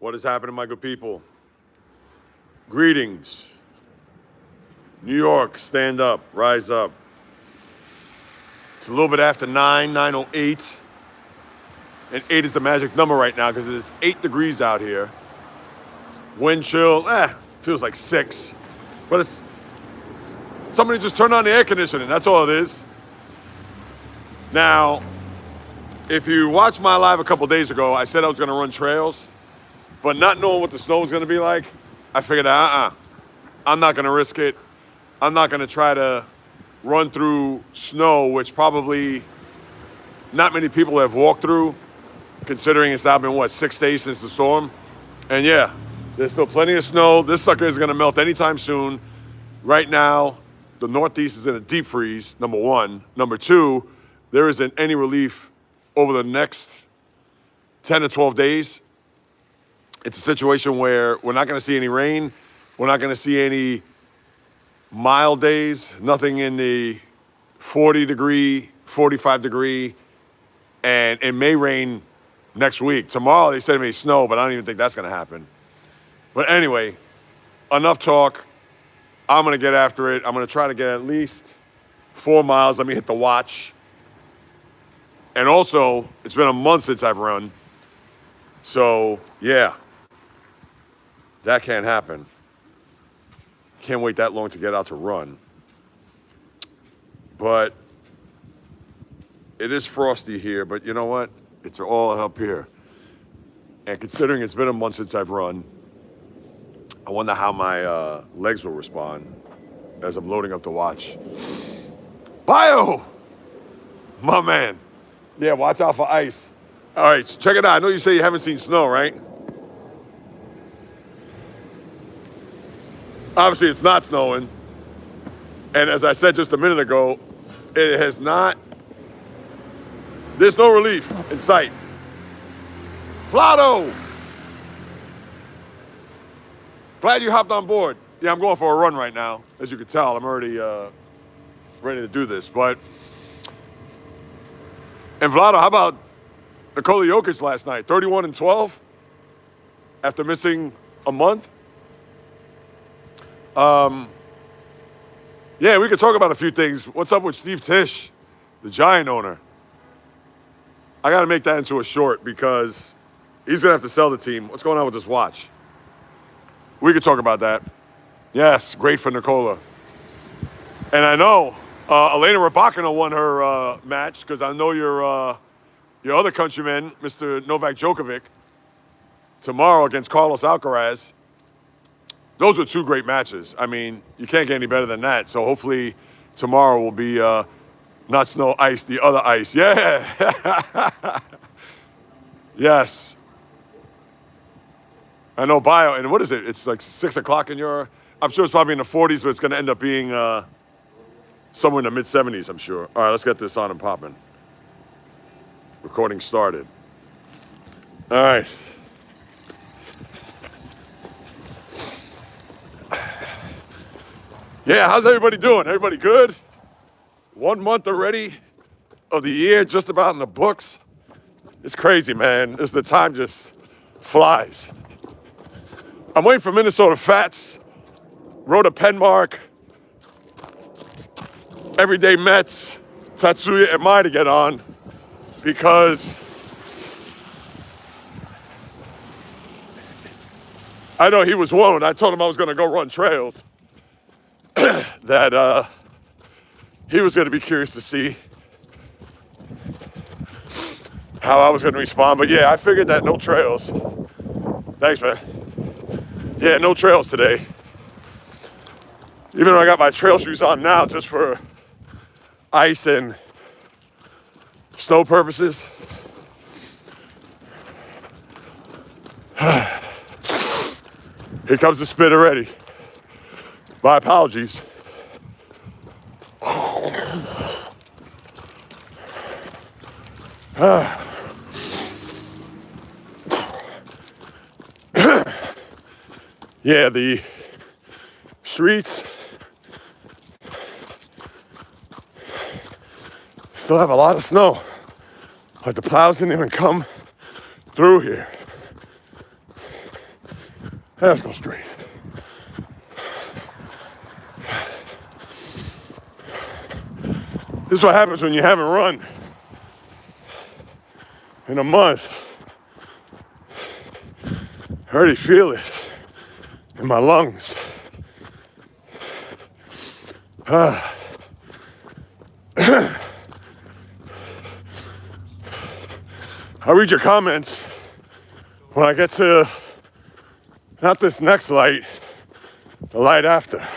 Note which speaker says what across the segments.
Speaker 1: What is happening, my good people? Greetings. New York, stand up, rise up. It's a little bit after 9:08. And 8 is the magic number right now because it is 8 degrees out here. Wind chill, feels like 6. But it's, somebody just turned on the air conditioning, that's all it is. Now, if you watched my live a couple days ago, I said I was gonna run trails, but not knowing what the snow was gonna be like, I figured, I'm not gonna risk it. I'm not gonna try to run through snow, which probably not many people have walked through, considering it's now been, 6 days since the storm? And yeah, there's still plenty of snow. This sucker is gonna melt anytime soon. Right now, the Northeast is in a deep freeze, number one. Number two, there isn't any relief over the next 10 to 12 days. It's a situation where we're not gonna see any rain. We're not gonna see any mild days, nothing in the 40 degree, 45 degree, and it may rain next week. Tomorrow they said it may snow, but I don't even think that's gonna happen. But anyway, enough talk. I'm gonna get after it. I'm gonna try to get at least 4 miles. Let me hit the watch. And also, it's been a month since I've run. So yeah, that can't happen. Can't wait that long to get out to run. But it is frosty here, but you know what? It's all up here. And considering it's been a month since I've run, I wonder how my legs will respond as I'm loading up the watch. Bio! My man. Yeah, watch out for ice. All right, so check it out. I know you say you haven't seen snow, right? Obviously, it's not snowing. And as I said just a minute ago, it has not, there's no relief in sight. Flotto! Glad you hopped on board. Yeah, I'm going for a run right now. As you can tell, I'm already ready to do this. But, and Vlado, how about Nikola Jokic last night? 31-12 after missing a month? Yeah, we could talk about a few things. What's up with Steve Tisch, the Giant owner? I got to make that into a short because he's going to have to sell the team. What's going on with this watch? We could talk about that. Yes, great for Nikola. And I know Elena Rybakina won her match because I know your other countryman, Mr. Novak Djokovic, tomorrow against Carlos Alcaraz. Those were 2 great matches. I mean, you can't get any better than that. So hopefully tomorrow will be not snow, ice, the other ice. Yeah. Yes. I know bio, and what is it? It's like 6 o'clock in your, I'm sure it's probably in the 40s, but it's gonna end up being somewhere in the mid 70s, I'm sure. All right, let's get this on and popping. Recording started. All right. Yeah, how's everybody doing? Everybody good? 1 month already of the year, just about in the books. It's crazy, man. The time just flies. I'm waiting for Minnesota Fats, Rhoda Penmark, Everyday Mets, Tatsuya Imai to get on because I know he was one when I told him I was going to go run trails. That he was going to be curious to see how I was going to respond. But yeah, I figured that no trails. Thanks, man. Yeah, no trails today. Even though I got my trail shoes on now just for ice and snow purposes. Here comes the spit already. My apologies. Yeah, the streets still have a lot of snow, but the plows didn't even come through here. Let's go straight. This is what happens when you haven't run in a month. I already feel it in my lungs. I read your comments when I get to not this next light, the light after.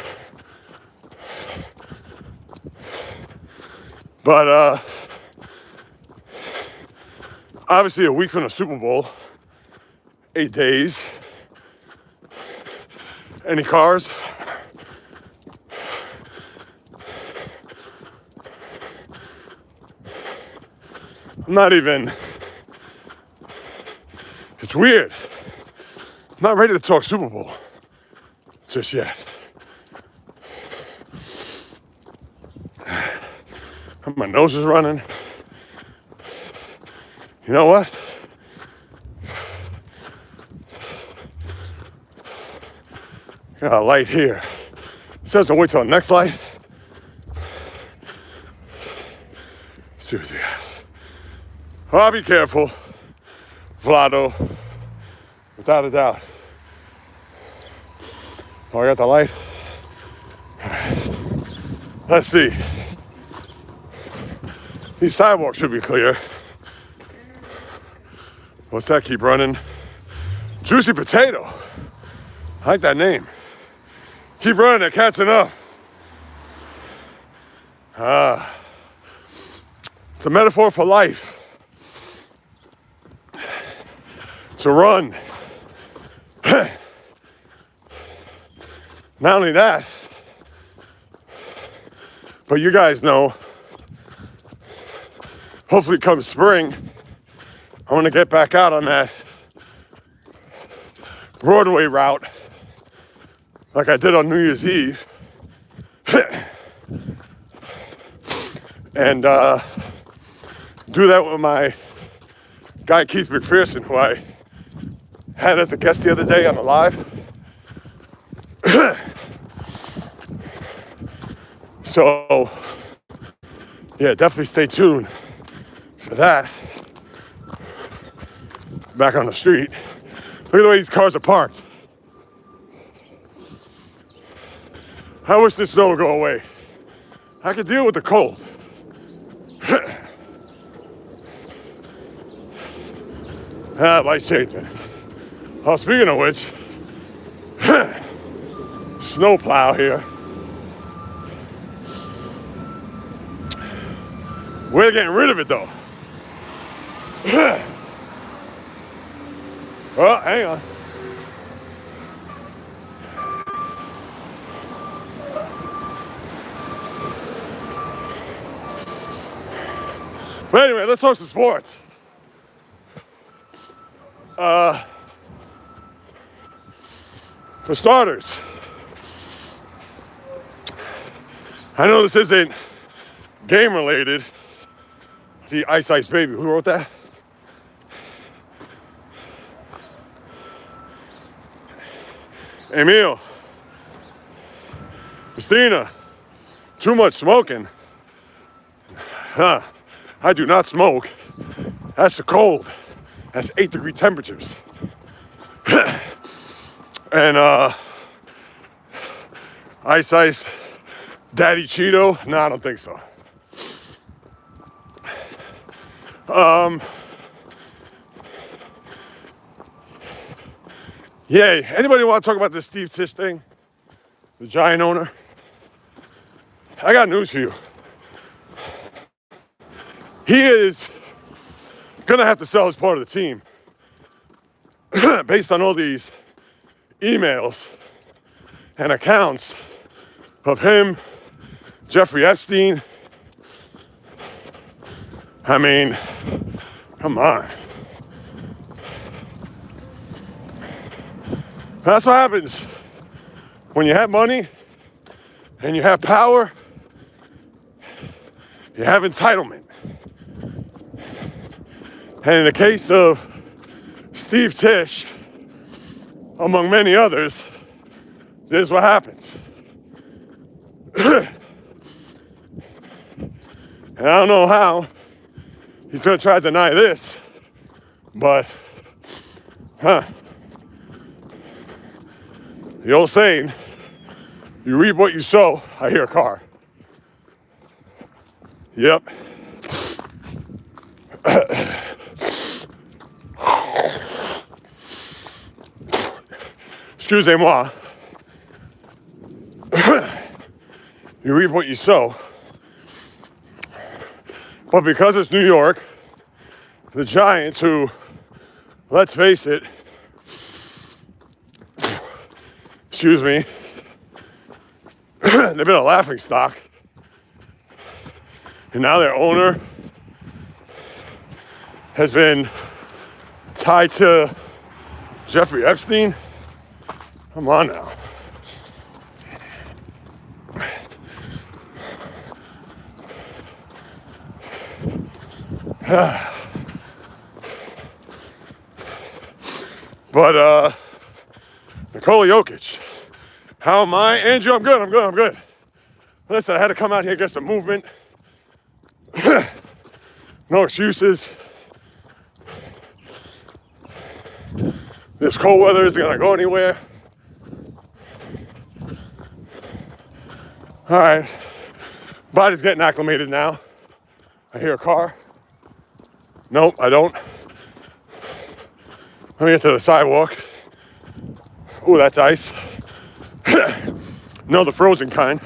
Speaker 1: But obviously a week from the Super Bowl, 8 days. Any cars? I'm not even, it's weird. I'm not ready to talk Super Bowl just yet. My nose is running. You know what? Got a light here. It says to wait till the next light. Let's see what you got. Oh, be careful, Vlado, without a doubt. Oh, I got the light. All right. Let's see. These sidewalks should be clear. What's that? Keep running. Juicy Potato. I like that name. Keep running, that cat's enough. It's a metaphor for life. To run. Not only that, but you guys know, hopefully come spring, I want to get back out on that Broadway route like I did on New Year's Eve. And do that with my guy Keith McPherson, who I had as a guest the other day on the live. So, yeah, definitely stay tuned for that. Back on the street. Look at the way these cars are parked. I wish this snow would go away. I could deal with the cold. Life's changing. Oh, speaking of which, snow plow here. We're getting rid of it though. Oh, hang on. But anyway, let's talk some sports. For starters, I know this isn't game related. See, Ice Ice Baby, who wrote that? Emil, Christina, too much smoking. I do not smoke. That's the cold. That's 8-degree temperatures. And Ice Ice, Daddy Cheeto? No, I don't think so. Yeah, anybody want to talk about this Steve Tisch thing? The Giant owner? I got news for you. He is gonna have to sell his part of the team based on all these emails and accounts of him, Jeffrey Epstein. I mean, come on. That's what happens when you have money and you have power. You have entitlement. And in the case of Steve Tisch, among many others, this is what happens. And I don't know how he's gonna try to deny this, but, the old saying, you reap what you sow. I hear a car. Yep. Excusez-moi. You reap what you sow. But because it's New York, the Giants, who, let's face it, excuse me, they've been a laughingstock. And now their owner has been tied to Jeffrey Epstein. Come on now. But Nikola Jokic, how am I? Andrew, I'm good. Listen, I had to come out here and get some movement. No excuses. This cold weather isn't gonna go anywhere. All right, body's getting acclimated now. I hear a car. Nope, I don't. Let me get to the sidewalk. Ooh, that's ice. No, the frozen kind.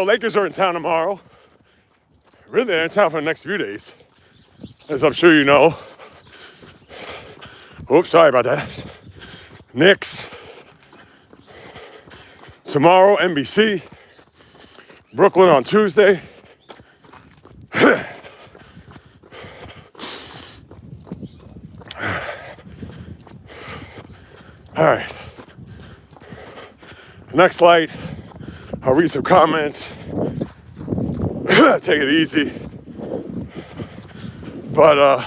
Speaker 1: Lakers are in town tomorrow. Really, they're in town for the next few days, as I'm sure you know. Oops, sorry about that. Knicks. Tomorrow, NBC. Brooklyn on Tuesday. All right. Next light, I'll read some comments. Take it easy. But, all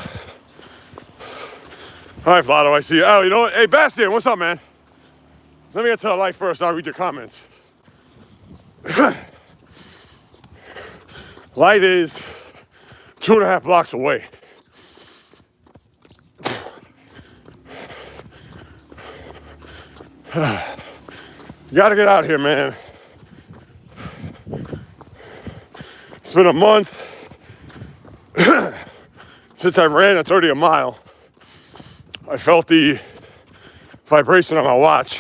Speaker 1: right, Vlado, I see you. Oh, you know what? Hey, Bastian, what's up, man? Let me get to the light first. I'll read your comments. Light is 2.5 blocks away. You gotta get out here, man. It's been a month since I ran. It's already a mile. I felt the vibration on my watch.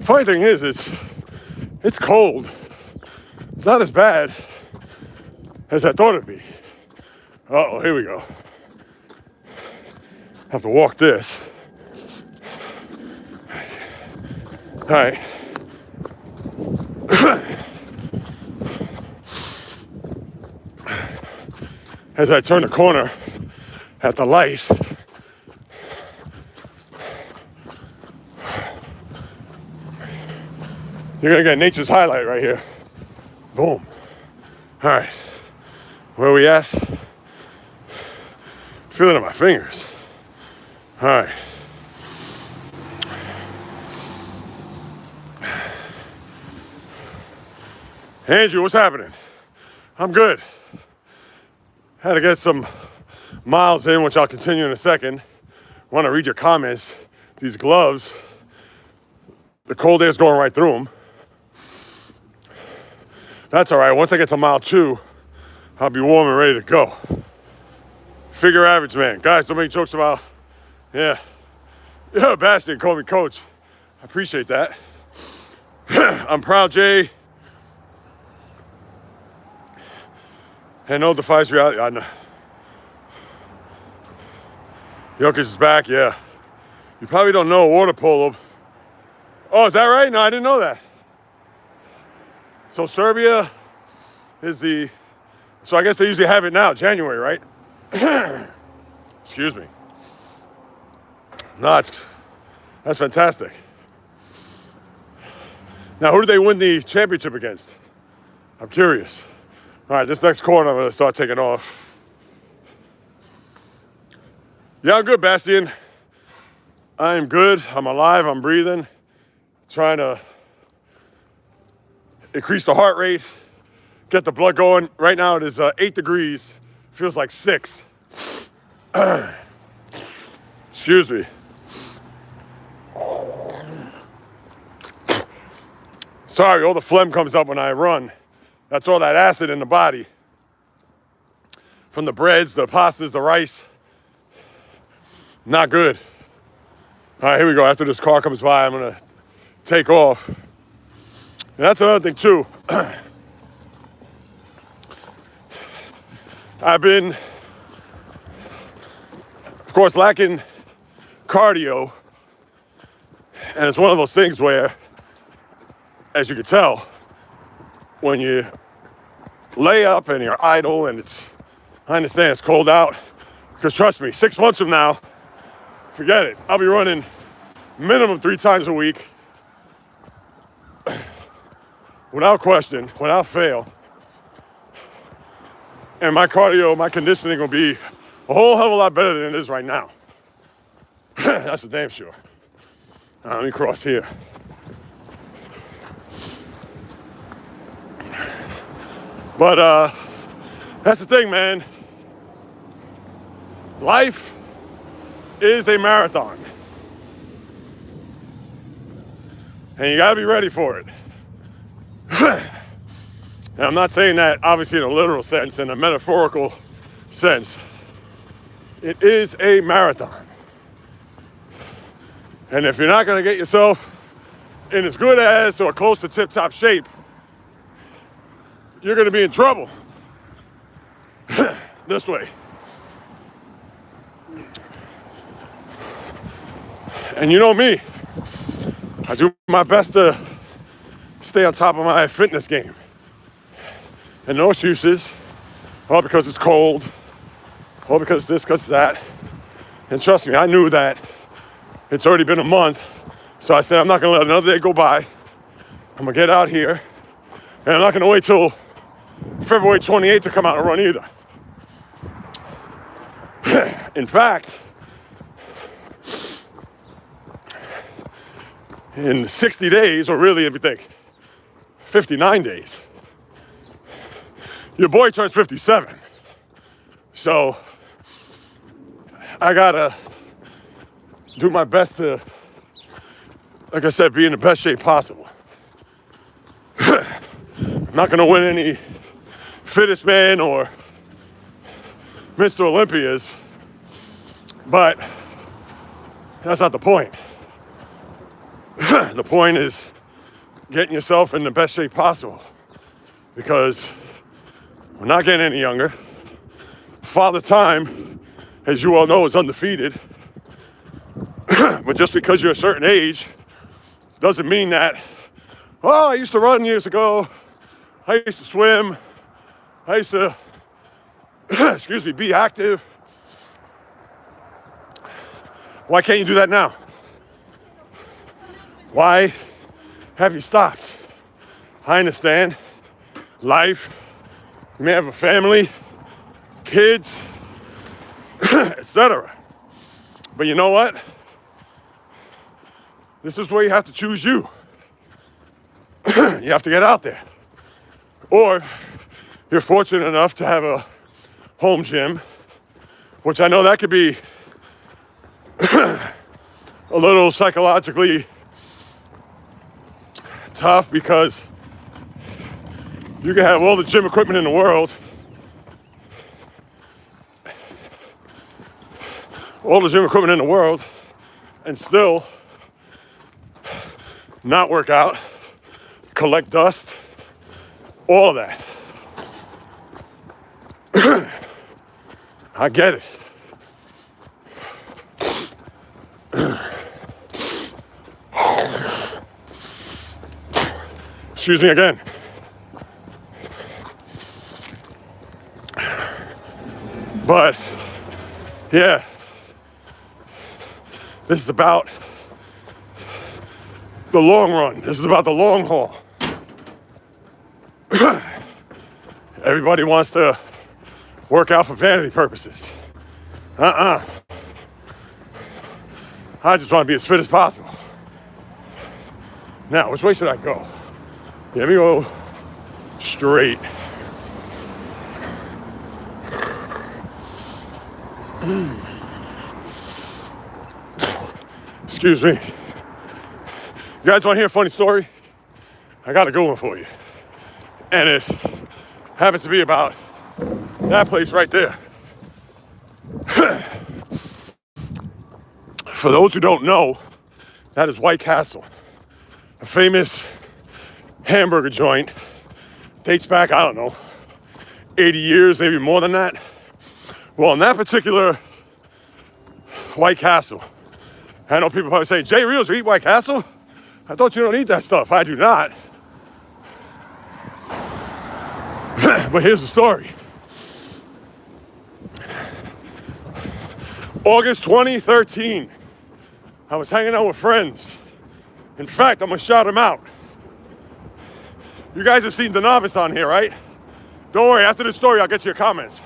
Speaker 1: Funny thing is, it's cold. Not as bad as I thought it'd be. Uh-oh, here we go. Have to walk this. All right. As I turn the corner at the light, you're gonna get nature's highlight right here. Boom. All right. Where are we at? Feel it in my fingers. All right. Andrew, what's happening? I'm good. Had to get some miles in, which I'll continue in a second. Want to read your comments. These gloves, the cold air's going right through them. That's all right. Once I get to mile 2, I'll be warm and ready to go. Figure average, man. Guys, don't make jokes about, yeah, Bastian called me coach. I appreciate that. I'm proud, Jay. And no defies reality. I know. Jokic is back, yeah. You probably don't know water polo. Oh, is that right? No, I didn't know that. So Serbia so I guess they usually have it now, January, right? Excuse me. No, that's fantastic. Now, who do they win the championship against? I'm curious. All right, this next corner, I'm gonna start taking off. Yeah, I'm good, Bastian. I am good. I'm alive. I'm breathing. Trying to increase the heart rate, get the blood going. Right now it is 8 degrees. Feels like 6. Excuse me. Sorry, all the phlegm comes up when I run. That's all that acid in the body. From the breads, the pastas, the rice. Not good. All right, here we go. After this car comes by, I'm gonna take off. And that's another thing too. I've been, of course, lacking cardio. And it's one of those things where, as you can tell, when you lay up and you're idle and I understand it's cold out, because trust me, 6 months from now, forget it. I'll be running minimum 3 times a week, without question, without fail. And my cardio, my conditioning will be a whole hell of a lot better than it is right now. That's for damn sure. Let me cross here. But that's the thing, man. Life is a marathon. And you gotta be ready for it. And I'm not saying that obviously in a literal sense, in a metaphorical sense. It is a marathon. And if you're not gonna get yourself in as good as or close to tip-top shape, you're gonna be in trouble. This way. And you know me, I do my best to stay on top of my fitness game. And no excuses, all because it's cold, all because this, because that. And trust me, I knew that it's already been a month, so I said I'm not gonna let another day go by. I'm gonna get out here, and I'm not gonna wait till February 28th to come out and run either. In fact, in 60 days, or really if you think 59 days, your boy turns 57. So I gotta do my best to, like I said, be in the best shape possible. I'm not gonna win any fittest man or Mr. Olympias, but that's not the point. The point is getting yourself in the best shape possible, because we're not getting any younger. Father Time, as you all know, is undefeated. But just because you're a certain age doesn't mean that, oh, I used to run years ago, I used to swim, I used to, excuse me, be active. Why can't you do that now? Why have you stopped? I understand. Life, you may have a family, kids, etc. But you know what? This is where you have to choose you. You have to get out there. Or you're fortunate enough to have a home gym, which I know that could be a little psychologically tough, because you can have all the gym equipment in the world, and still not work out, collect dust, all of that. I get it. Excuse me again. But yeah, this is about the long run. This is about the long haul. Everybody wants to work out for vanity purposes. I just want to be as fit as possible. Now, which way should I go? Yeah, let me go straight. Excuse me. You guys want to hear a funny story? I got a good one for you. And it happens to be about that place right there. For those who don't know, that is White Castle, a famous hamburger joint. Dates back, I don't know, 80 years, maybe more than that. Well, in that particular White Castle, I know people probably say, JAYREELZ, you eat White Castle? I thought you don't eat that stuff. I do not. But here's the story. August 2013, I was hanging out with friends. In fact, I'm gonna shout them out. You guys have seen the Novice on here, right? Don't worry, after this story, I'll get to your comments.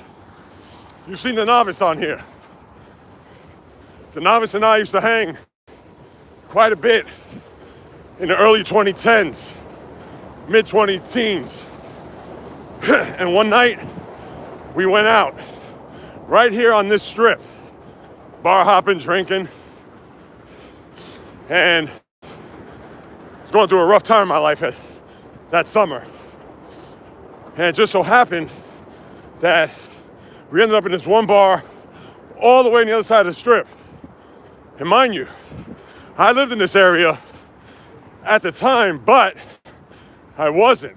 Speaker 1: You've seen the Novice on here. The Novice and I used to hang quite a bit in the early 2010s, mid 20-teens. And one night, we went out right here on this strip, bar hopping, drinking, and I was going through a rough time in my life that summer. And it just so happened that we ended up in this one bar all the way on the other side of the strip. And mind you, I lived in this area at the time, but I wasn't.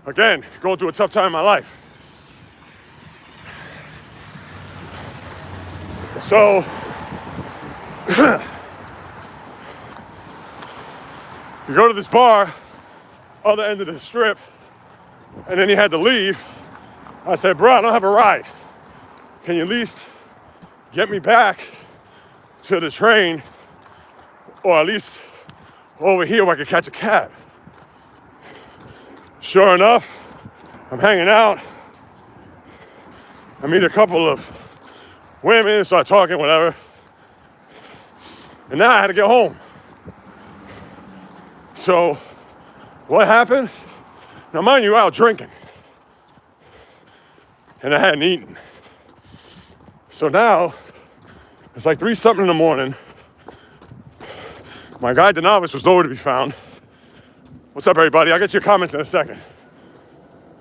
Speaker 1: Again, going through a tough time in my life. So, you go to this bar, other end of the strip, and then he had to leave. I said, bro, I don't have a ride. Can you at least get me back to the train, or at least over here where I could catch a cab? Sure enough, I'm hanging out. I meet a couple of women, start talking, whatever. And now I had to get home. So, what happened? Now, mind you, out drinking. And I hadn't eaten. So now, it's like 3-something in the morning. My guy, the Novice, was nowhere to be found. What's up, everybody? I'll get your comments in a second.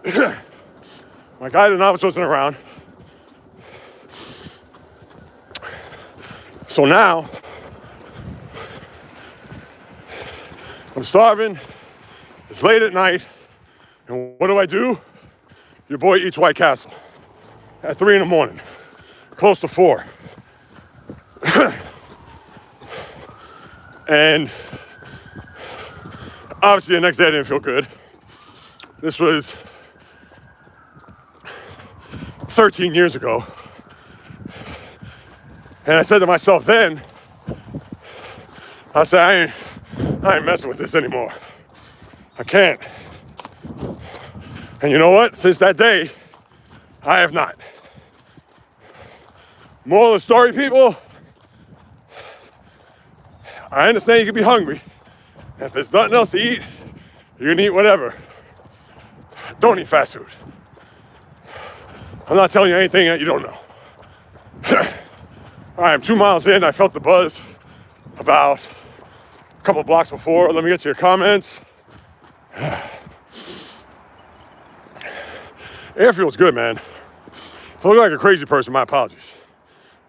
Speaker 1: My guy, the Novice, wasn't around. So now, I'm starving. It's late at night. And what do? Your boy eats White Castle at 3 in the morning, close to 4. And obviously the next day I didn't feel good. This was 13 years ago. And I said to myself then, I said, I ain't messing with this anymore. I can't. And you know what? Since that day, I have not. Moral of the story, people, I understand you can be hungry. And if there's nothing else to eat, you can eat whatever. Don't eat fast food. I'm not telling you anything that you don't know. All right, I'm 2 miles in. I felt the buzz about a couple blocks before. Let me get to your comments. Air feels good, man. If I look like a crazy person, my apologies.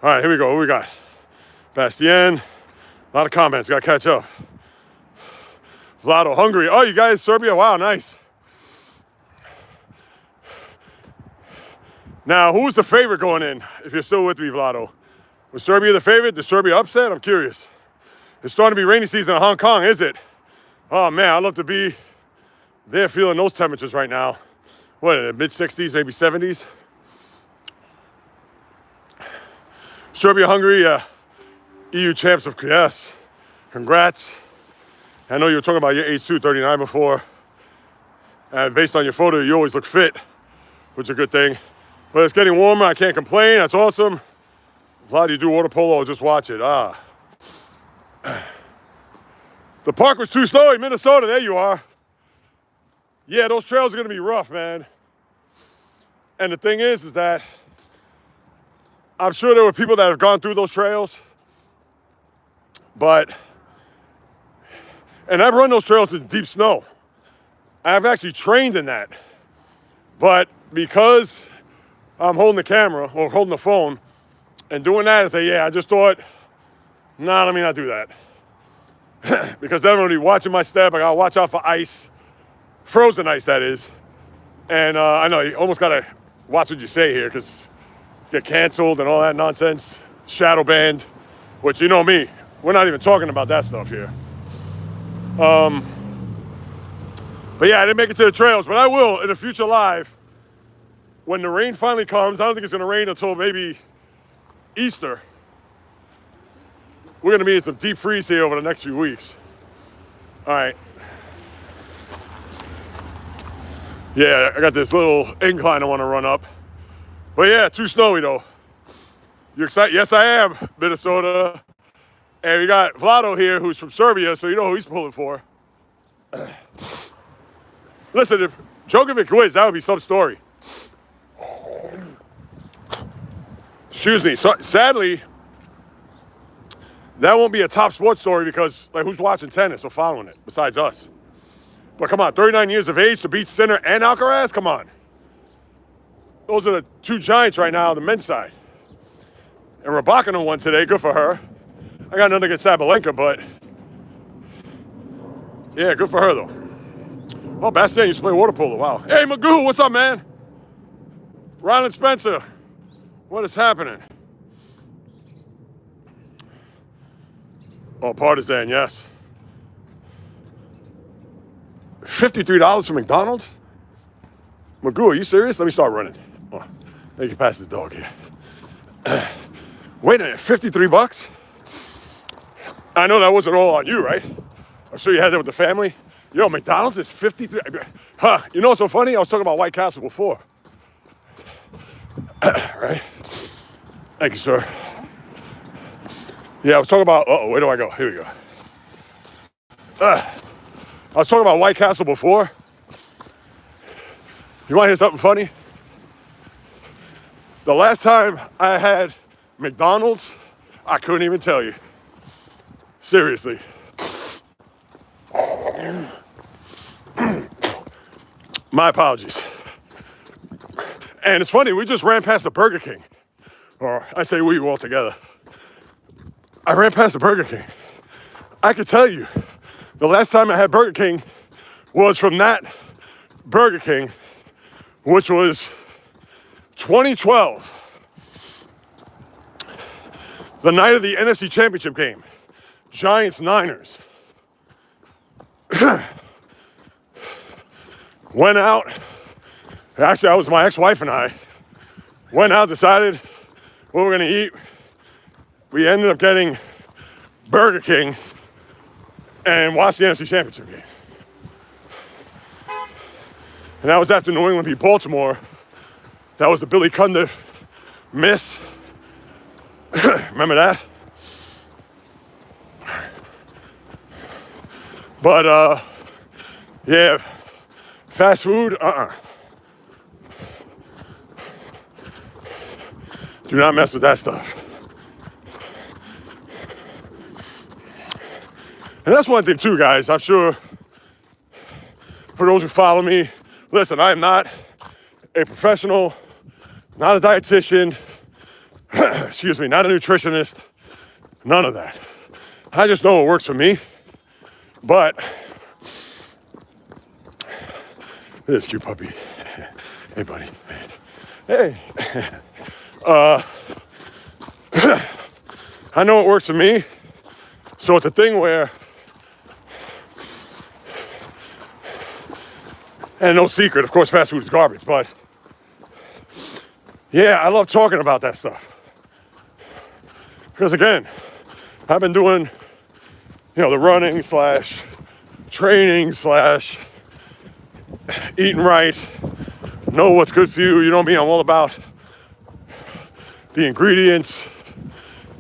Speaker 1: All right, here we go. What we got? Bastien. A lot of comments. Got to catch up. Vlado, Hungary. Oh, you guys, Serbia? Wow, nice. Now, who's the favorite going in, if you're still with me, Vlado? Was Serbia the favorite? Did Serbia upset? I'm curious. It's starting to be rainy season in Hong Kong, is it? Oh, man, I'd love to be there feeling those temperatures right now. What, in the mid-60s, maybe 70s? Serbia, Hungary, EU champs of yes. Congrats. I know you were talking about your age too, 39 before. And based on your photo, you always look fit, which is a good thing. But it's getting warmer, I can't complain, that's awesome. Vlad, you do water polo, just watch it. The park was too snowy, Minnesota, there you are. Yeah, those trails are gonna be rough, man. And the thing is that I'm sure there were people that have gone through those trails, and I've run those trails in deep snow. I've actually trained in that. But because I'm holding the camera or holding the phone and doing that, I say, yeah, I just thought, nah, let me not do that. Because then I'm gonna be watching my step, I gotta watch out for ice, frozen ice that is. And I know you almost gotta watch what you say here because you get canceled and all that nonsense, shadow banned, which you know me, we're not even talking about that stuff here. But yeah, I didn't make it to the trails, but I will in a future live. When the rain finally comes, I don't think it's gonna rain until maybe Easter. We're gonna be in some deep freeze here over the next few weeks. All right. Yeah, I got this little incline I wanna run up. But yeah, too snowy though. You excited? Yes, I am, Minnesota. And we got Vlado here, who's from Serbia, so you know who he's pulling for. Listen, if Djokovic wins, that would be some story. Excuse me. So, sadly, that won't be a top sports story because, like, who's watching tennis or following it besides us? But come on, 39 years of age to beat Sinner and Alcaraz? Come on. Those are the two giants right now on the men's side. And Rybakina won today. Good for her. I got nothing against Sabalenka, but yeah, good for her though. Oh, Bastien used to play water polo. Wow. Hey, Magoo, what's up, man? Ryland Spencer, what is happening? Oh, Partisan, yes. $53 for McDonald's? Magoo, are you serious? Let me start running. Oh, you can pass this dog here. Wait a minute, 53 bucks? I know that wasn't all on you, right? I'm sure you had that with the family. Yo, McDonald's is 53. Huh, you know what's so funny? I was talking about White Castle before. Right? Thank you, sir. Yeah, I was talking about, where do I go? Here we go. I was talking about White Castle before. You want to hear something funny? The last time I had McDonald's, I couldn't even tell you. Seriously. My apologies. And it's funny, we just ran past the Burger King. Or I say we all together. I ran past the Burger King. I could tell you, the last time I had Burger King was from that Burger King, which was 2012. The night of the NFC Championship game. Giants-Niners. Went out. Actually, I was my ex-wife and I. Went out, decided what we're gonna eat. We ended up getting Burger King and watched the NFC Championship game. And that was after New England beat Baltimore. That was the Billy Cundiff miss. Remember that? But, yeah, fast food, Do not mess with that stuff. And that's one thing too, guys. I'm sure for those who follow me, listen, I am not a professional, not a dietitian, excuse me, not a nutritionist, none of that. I just know what works for me. But this cute puppy. Hey, buddy. Hey. I know it works for me. So it's a thing where, and no secret, of course, fast food is garbage, but yeah, I love talking about that stuff. Because again, I've been doing, the running slash training slash eating right, know what's good for you. You know me, I'm all about the ingredients.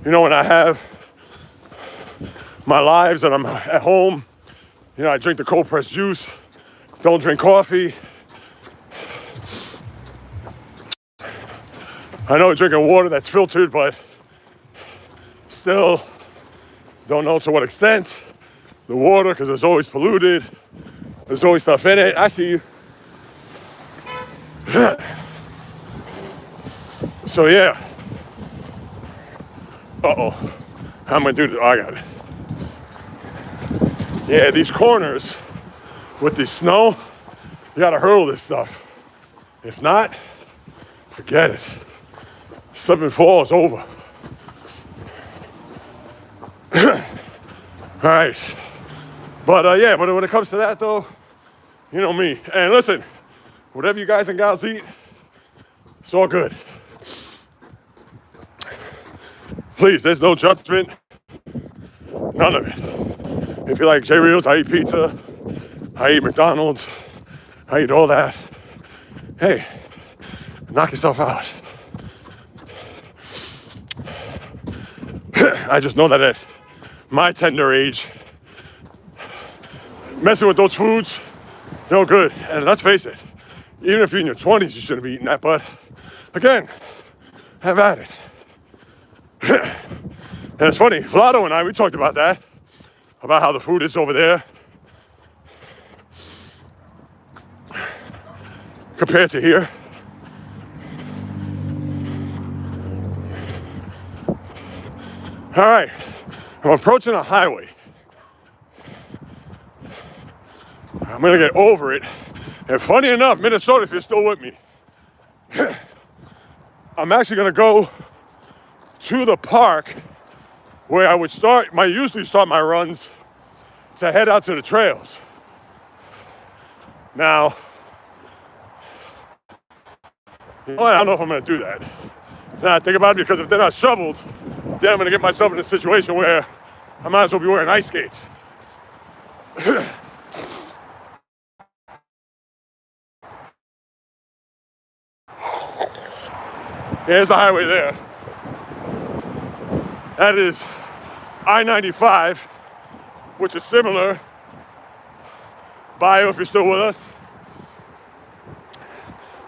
Speaker 1: When I have my lives and I'm at home, I drink the cold pressed juice, don't drink coffee. I know drinking water that's filtered, but still don't know to what extent. The water, because it's always polluted. There's always stuff in it. I see you. So yeah. Uh-oh. How am I gonna do this? Oh, I got it. Yeah, these corners with the snow, you gotta hurdle this stuff. If not, forget it. Slip and fall is over. All right. But but when it comes to that though, you know me. And listen, whatever you guys and gals eat, it's all good. Please, there's no judgment. None of it. If you like JAYREELZ, I eat pizza, I eat McDonald's, I eat all that. Hey, knock yourself out. I just know that at my tender age, messing with those foods, no good. And let's face it, even if you're in your 20s, you shouldn't be eating that. But again, have at it. And it's funny, Vlado and I, we talked about that, about how the food is over there compared to here. All right, I'm approaching a highway. I'm gonna get over it. And funny enough, Minnesota, if you're still with me, I'm actually gonna go to the park where I would usually start my runs to head out to the trails. Now, I don't know if I'm gonna do that. Now I think about it, because if they're not shoveled, then I'm gonna get myself in a situation where I might as well be wearing ice skates. There's the highway there. That is I-95, which is similar. Bio, if you're still with us.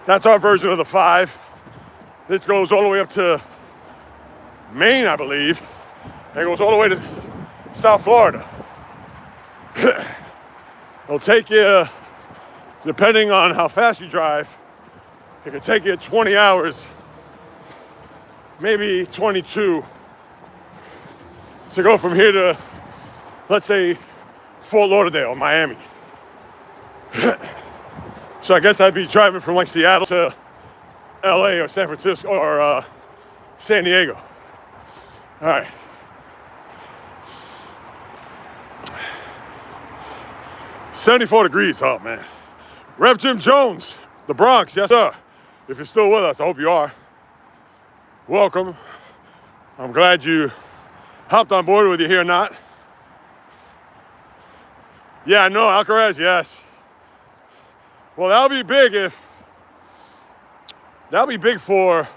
Speaker 1: That's our version of the 5. This goes all the way up to Maine, I believe. And it goes all the way to South Florida. It'll take you, depending on how fast you drive, it could take you 20 hours, maybe 22, to go from here to, let's say, Fort Lauderdale, Miami. So I guess I'd be driving from like Seattle to LA or San Francisco or San Diego. All right. "74 degrees, oh man. Rev Jim Jones, the Bronx, yes sir. If you're still with us, I hope you are. Welcome. I'm glad you hopped on board, whether you're here or not. Yeah, I know, Alcaraz, yes. Well, that'll be big for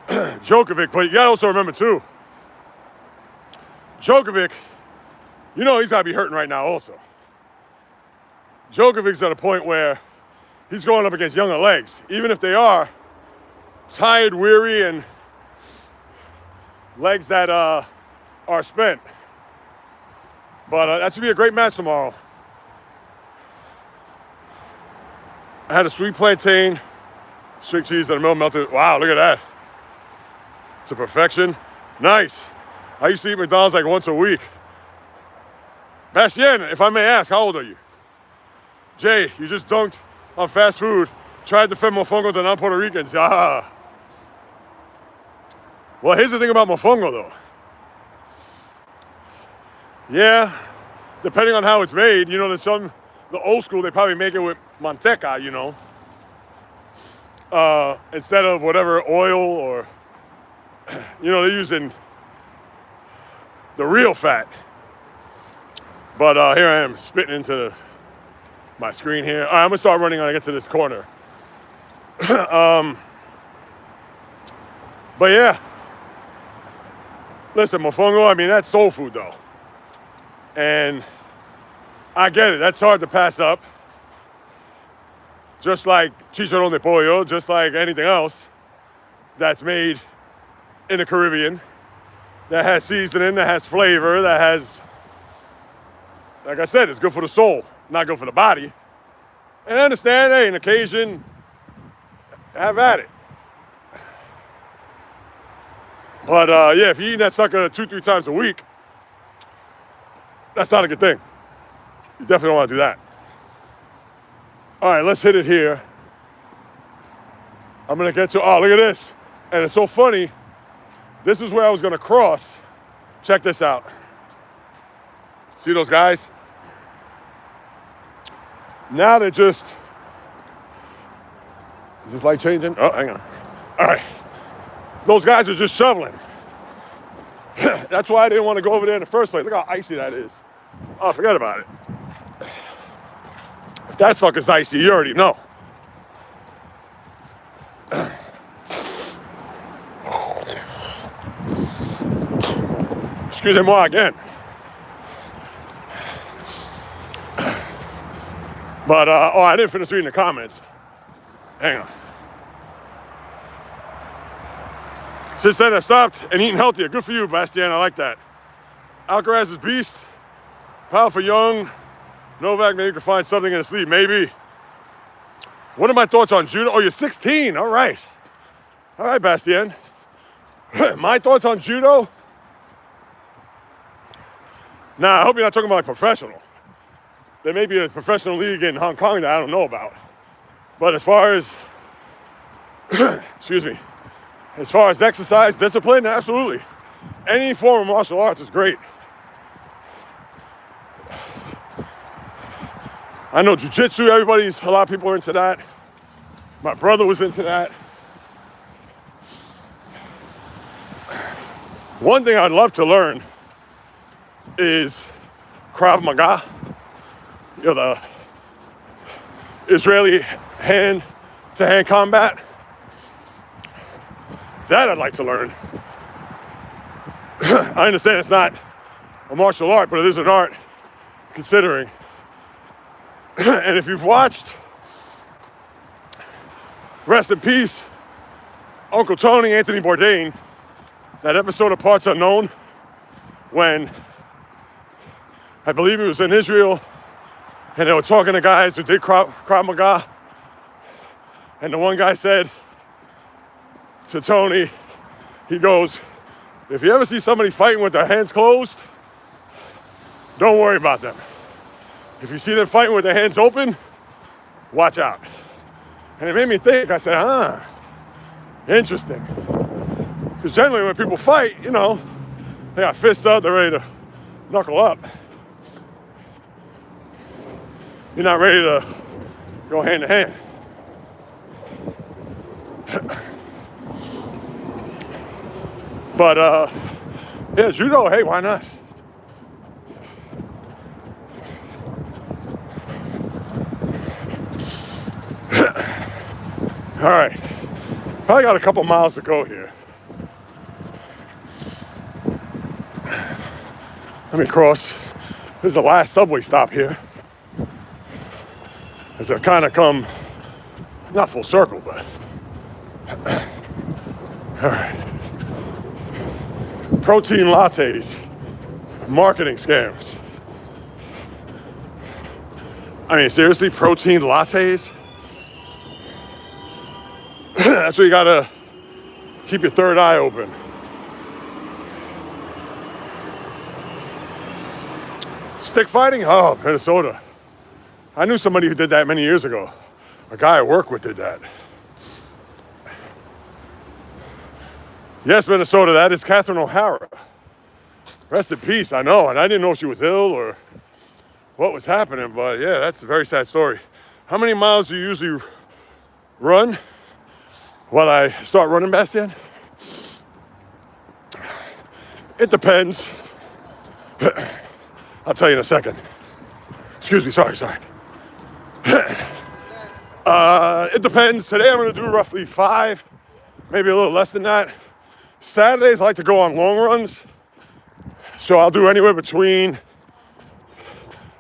Speaker 1: Djokovic, but you gotta also remember too, Djokovic, he's gotta be hurting right now also. Djokovic's at a point where he's going up against younger legs, even if they are tired, weary, and legs that are spent. But that should be a great match tomorrow. I had a sweet plantain, sweet cheese, and a milk melted. Wow, look at that. It's a perfection. Nice. I used to eat McDonald's like once a week. Bastien, if I may ask, how old are you? Jay, you just dunked on fast food, tried to defend mofongo to non-Puerto Ricans. Ah. Well, here's the thing about mofongo, though. Yeah, depending on how it's made, there's the old school, they probably make it with manteca, instead of whatever oil or, they're using the real fat. But here I am spitting into my screen here. All right, I'm gonna start running when I get to this corner. But yeah, listen, mofongo, I mean, that's soul food though. And I get it, that's hard to pass up. Just like chicharrón de pollo, just like anything else that's made in the Caribbean, that has seasoning, that has flavor, that has, like I said, it's good for the soul, not good for the body. And I understand, hey, an occasion, have at it. But yeah, if you're eating that sucker 2-3 times a week, that's not a good thing. You definitely don't want to do that. All right, let's hit it here. I'm gonna get to, oh, look at this. And it's so funny. This is where I was gonna cross. Check this out. See those guys? Now they're just, is this light changing? Oh, hang on. All right. Those guys are just shoveling. That's why I didn't want to go over there in the first place. Look how icy that is. Oh, forget about it. If that sucker's icy, you already know. Excusez-moi again. But, oh, I didn't finish reading the comments. Hang on. Since then, I stopped and eating healthier. Good for you, Bastien. I like that. Alcaraz is beast. Powerful young. Novak, maybe you can find something in his sleep. Maybe. What are my thoughts on judo? Oh, you're 16. All right. All right, Bastien. My thoughts on judo? Nah, I hope you're not talking about like professional. There may be a professional league in Hong Kong that I don't know about. But as far as, excuse me, as far as exercise, discipline, absolutely. Any form of martial arts is great. I know jiu-jitsu, a lot of people are into that. My brother was into that. One thing I'd love to learn is Krav Maga. You know, the Israeli hand-to-hand combat. That I'd like to learn. I understand it's not a martial art, but it is an art, considering. And if you've watched, rest in peace, Uncle Tony, Anthony Bourdain, that episode of Parts Unknown, when I believe he was in Israel, and they were talking to guys who did Krav Maga, and the one guy said to Tony, he goes, if you ever see somebody fighting with their hands closed, don't worry about them. If you see them fighting with their hands open, watch out. And it made me think, I said, interesting. Because generally when people fight, you know, they got fists up, they're ready to knuckle up. You're not ready to go hand to hand. But, yeah, judo, hey, why not? All right, probably got a couple miles to go here. Let me cross. This is the last subway stop here. As I've kind of come, not full circle, but. All right. Protein lattes, marketing scams. I mean, seriously, protein lattes? That's where you gotta keep your third eye open. Stick fighting? Oh, Minnesota. I knew somebody who did that many years ago. A guy I work with did that. Yes, Minnesota, that is Catherine O'Hara. Rest in peace, I know, and I didn't know if she was ill or what was happening, but yeah, that's a very sad story. How many miles do you usually run? While I start running, Bastien? It depends. I'll tell you in a second. Excuse me, sorry. It depends. Today I'm gonna do roughly 5, maybe a little less than that. Saturdays I like to go on long runs. So I'll do anywhere between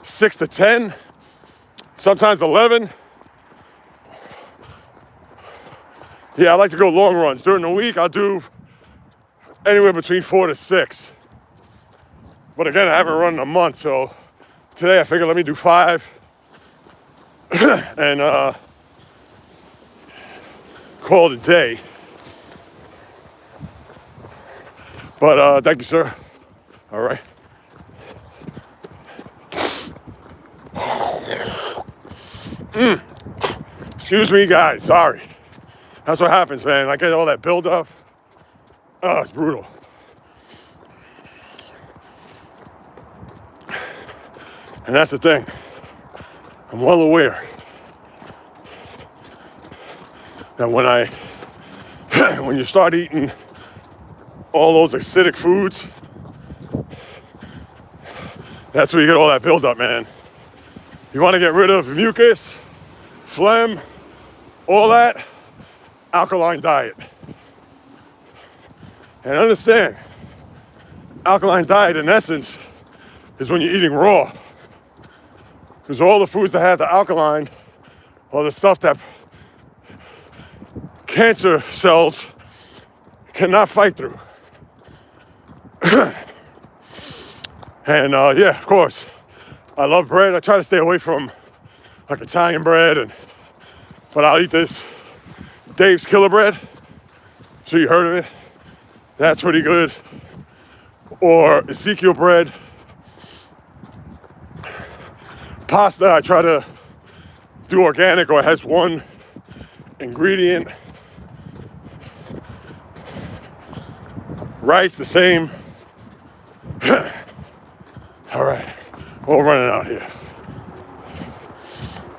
Speaker 1: 6 to 10, sometimes 11. Yeah, I like to go long runs. During the week, I'll do anywhere between 4 to 6. But again, I haven't run in a month, so today I figured let me do 5 and call it a day. But thank you, sir. All right. Excuse me, guys. Sorry. That's what happens, man. I get all that buildup. Oh, it's brutal. And that's the thing. I'm well aware that when you start eating all those acidic foods, that's where you get all that buildup, man. You want to get rid of mucus, phlegm, all that, alkaline diet. And understand, alkaline diet in essence is when you're eating raw. Because all the foods that have the alkaline are the stuff that cancer cells cannot fight through. And yeah, of course, I love bread. I try to stay away from like Italian bread, but I'll eat this Dave's Killer Bread. Sure you heard of it? That's pretty good. Or Ezekiel bread. Pasta, I try to do organic, or it has one ingredient. Rice, the same. All right, we're running out here.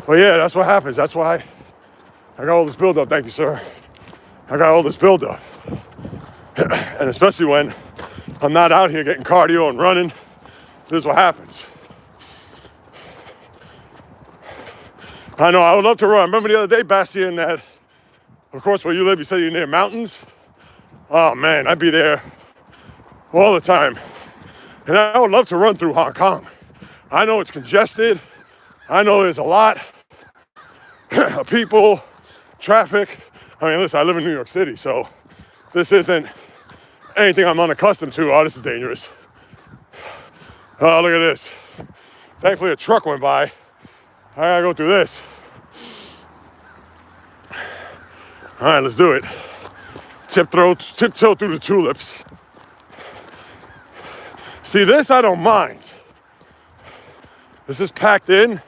Speaker 1: But yeah, that's what happens. That's why I got all this buildup. Thank you, sir. I got all this buildup. And especially when I'm not out here getting cardio and running, this is what happens. I know, I would love to run. Remember the other day, Bastien, that, of course, where you live, you said you're near mountains? Oh, man, I'd be there all the time. And I would love to run through Hong Kong. I know it's congested. I know there's a lot of people, traffic. I mean, listen, I live in New York City, so this isn't anything I'm unaccustomed to. Oh, this is dangerous. Oh, look at this. Thankfully, a truck went by. I gotta go through this. All right, let's do it. Tiptoe through the tulips. See, this I don't mind. This is packed in.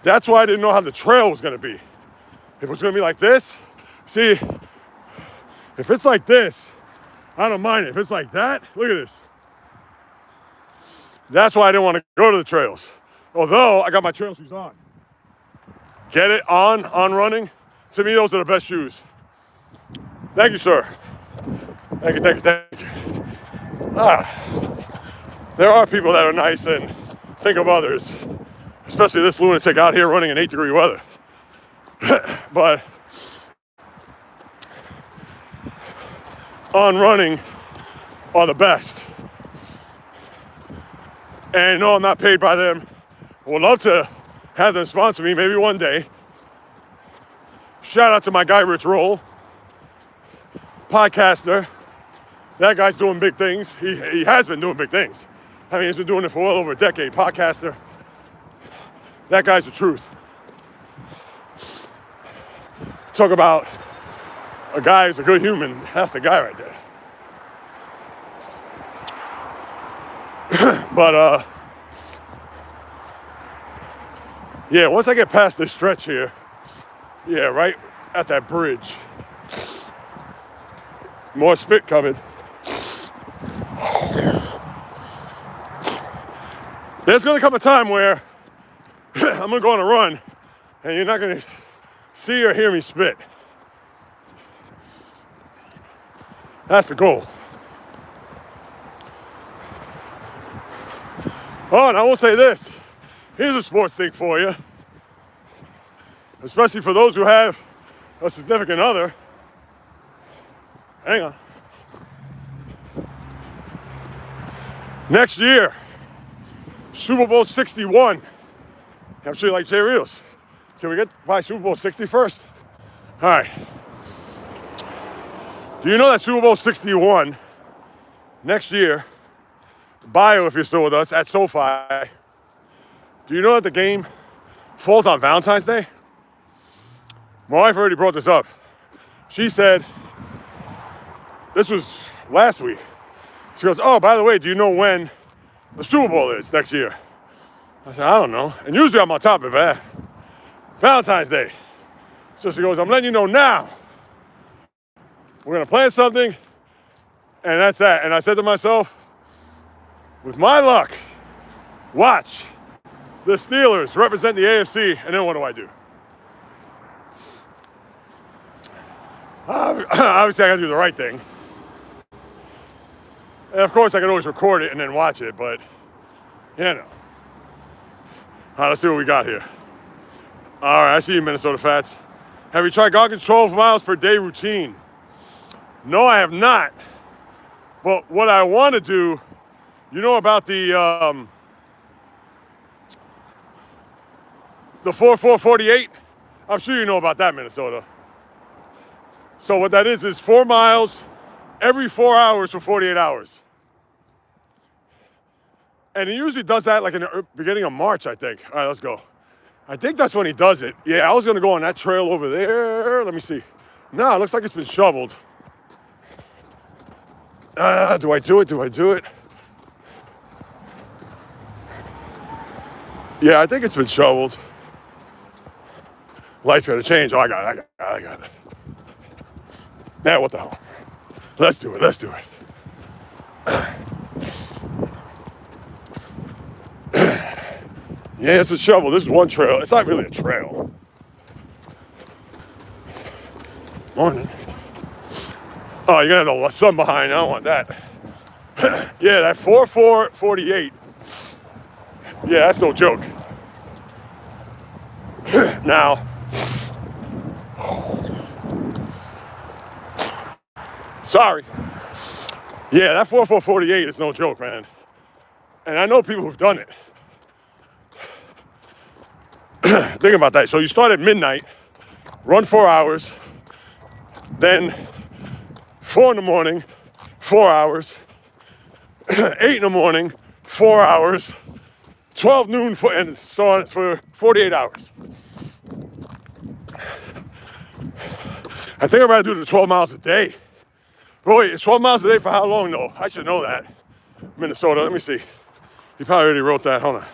Speaker 1: That's why I didn't know how the trail was gonna be. If it was gonna be like this, see, if it's like this, I don't mind it. If it's like that, look at this. That's why I didn't want to go to the trails. Although I got my trail shoes on. Get it on running. To me, those are the best shoes. Thank you, sir. Thank you. There are people that are nice and think of others, especially this lunatic out here running in 8-degree weather. But on running are the best. And no, I'm not paid by them. I would love to have them sponsor me maybe one day. Shout out to my guy, Rich Roll, podcaster. That guy's doing big things. He has been doing big things. I mean, he's been doing it for well over a decade, podcaster. That guy's the truth. Talk about a guy who's a good human. That's the guy right there. But, yeah, once I get past this stretch here, yeah, right at that bridge, more spit coming. There's gonna come a time where I'm gonna go on a run and you're not gonna see or hear me spit. That's the goal. Oh, and I will say this. Here's a sports thing for you. Especially for those who have a significant other. Hang on. Next year, Super Bowl 61. I'm sure you like JAYREELZ. Can we get by Super Bowl 60 first? All right. Do you know that Super Bowl 61 next year, bio if you're still with us, at SoFi, do you know that the game falls on Valentine's Day? My wife already brought this up. She said, this was last week. She goes, oh, by the way, do you know when the Super Bowl is next year? I said, I don't know. And usually I'm on top of it. Valentine's Day. So she goes, I'm letting you know now. We're going to plan something, and that's that. And I said to myself, with my luck, watch the Steelers represent the AFC, and then what do? Obviously, I got to do the right thing. And of course, I can always record it and then watch it, but, you know. All right, let's see what we got here. All right, I see you, Minnesota Fats. Have you tried Goggins' 12 miles per day routine? No, I have not. But what I want to do, you know about the 4-4-48? I'm sure you know about that, Minnesota. So what that is 4 miles every 4 hours for 48 hours. And he usually does that like in the beginning of March, I think. All right, let's go. I think that's when he does it. Yeah, I was going to go on that trail over there. Let me see. No, it looks like it's been shoveled. Do I do it? Yeah, I think it's been shoveled. Light's going to change. Oh, I got it. Now, what the hell? Let's do it. Yeah, it's a shovel. This is one trail. It's not really a trail. Morning. Oh, you're going to have the sun behind. I don't want that. Yeah, that 4-4-48. Yeah, that's no joke. Now, sorry. Yeah, that 4-4-48 is no joke, man. And I know people who've done it. Think about that. So you start at midnight, run 4 hours, then 4 in the morning, 4 hours, 8 in the morning, 4 hours, 12 noon, and so on for 48 hours. I think I'm going to do the 12 miles a day. But wait, it's 12 miles a day for how long, though? I should know that. Minnesota, let me see. He probably already wrote that. Hold on.